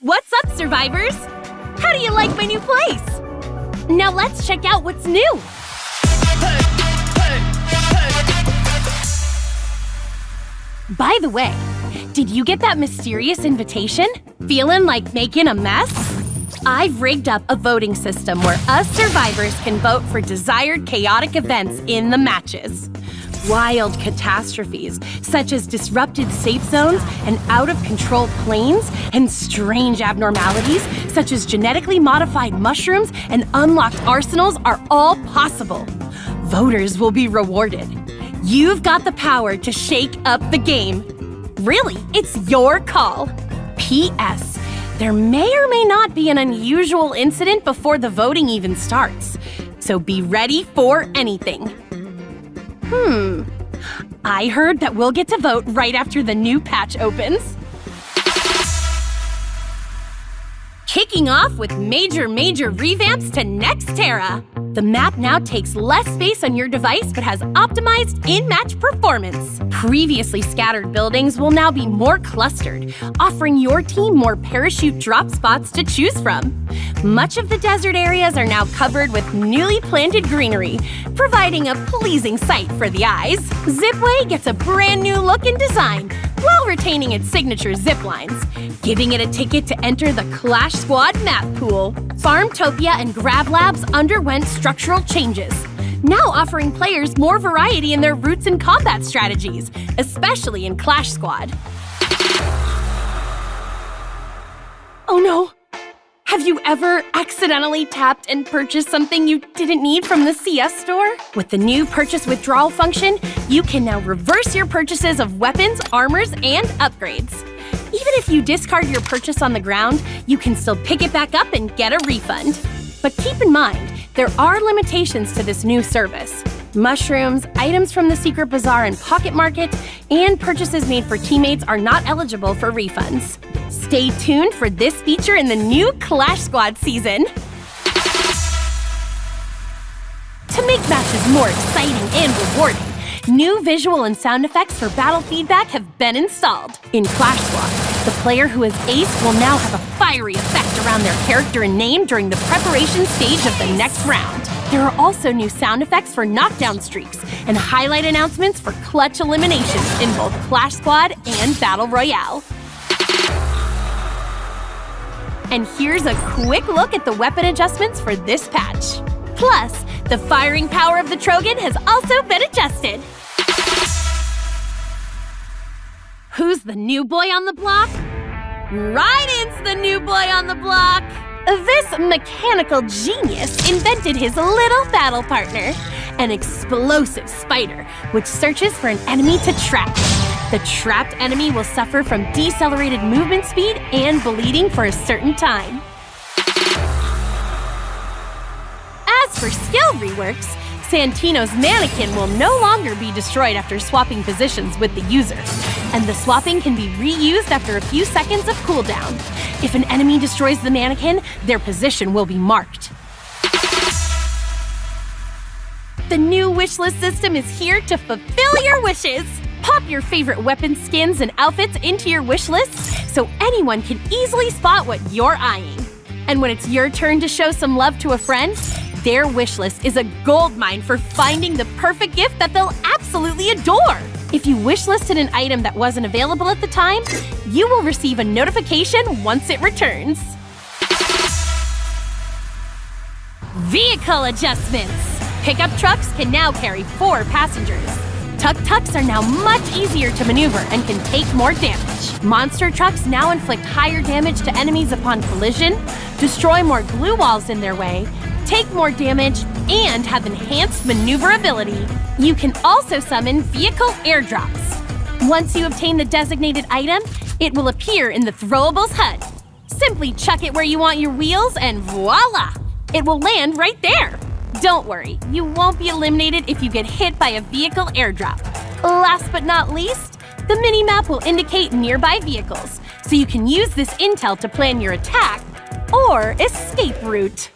What's up, survivors? How do you like my new place? Now let's check out what's new. By the way, did you get that mysterious invitation? Feeling like making a mess? I've rigged up a voting system where us survivors can vote for desired chaotic events in the matches. Wild catastrophes, such as disrupted safe zones and out-of-control planes, and strange abnormalities, such as genetically modified mushrooms and unlocked arsenals, are all possible. Voters will be rewarded. You've got the power to shake up the game. Really, it's your call. P.S. There may or may not be an unusual incident before the voting even starts, so be ready for anything. I heard that we'll get to vote right after the new patch opens. Kicking off with major revamps to Nextera. The map now takes less space on your device but has optimized in-match performance. Previously scattered buildings will now be more clustered, offering your team more parachute drop spots to choose from. Much of the desert areas are now covered with newly planted greenery, providing a pleasing sight for the eyes. Zipway gets a brand new look and design, while retaining its signature zip lines, giving it a ticket to enter the Clash Squad map pool. Farmtopia and Grab Labs underwent structural changes, now offering players more variety in their routes and combat strategies, especially in Clash Squad. Oh no! Have you ever accidentally tapped and purchased something you didn't need from the CS store? With the new purchase withdrawal function, you can now reverse your purchases of weapons, armors, and upgrades. Even if you discard your purchase on the ground, you can still pick it back up and get a refund. But keep in mind, there are limitations to this new service. Mushrooms, items from the Secret Bazaar and Pocket Market, and purchases made for teammates are not eligible for refunds. Stay tuned for this feature in the new Clash Squad season. To make matches more exciting and rewarding, new visual and sound effects for battle feedback have been installed. In Clash Squad, the player who is ace will now have a fiery effect around their character and name during the preparation stage of the next round. There are also new sound effects for knockdown streaks and highlight announcements for clutch eliminations in both Clash Squad and Battle Royale. And here's a quick look at the weapon adjustments for this patch. Plus, the firing power of the Trogan has also been adjusted. Who's the new boy on the block? Raiden's the new boy on the block! This mechanical genius invented his little battle partner, an explosive spider, which searches for an enemy to trap. The trapped enemy will suffer from decelerated movement speed and bleeding for a certain time. As for skill reworks, Santino's mannequin will no longer be destroyed after swapping positions with the user, and the swapping can be reused after a few seconds of cooldown. If an enemy destroys the mannequin, their position will be marked. The new wishlist system is here to fulfill your wishes! Pop your favorite weapon skins and outfits into your wish lists so anyone can easily spot what you're eyeing. And when it's your turn to show some love to a friend, their wish list is a goldmine for finding the perfect gift that they'll absolutely adore. If you wishlisted an item that wasn't available at the time, you will receive a notification once it returns. Vehicle adjustments. Pickup trucks can now carry 4 passengers. Tuk-tuks are now much easier to maneuver and can take more damage. Monster trucks now inflict higher damage to enemies upon collision, destroy more glue walls in their way, take more damage, and have enhanced maneuverability. You can also summon vehicle airdrops. Once you obtain the designated item, it will appear in the Throwables HUD. Simply chuck it where you want your wheels and voila! It will land right there. Don't worry, you won't be eliminated if you get hit by a vehicle airdrop. Last but not least, the mini-map will indicate nearby vehicles, so you can use this intel to plan your attack or escape route.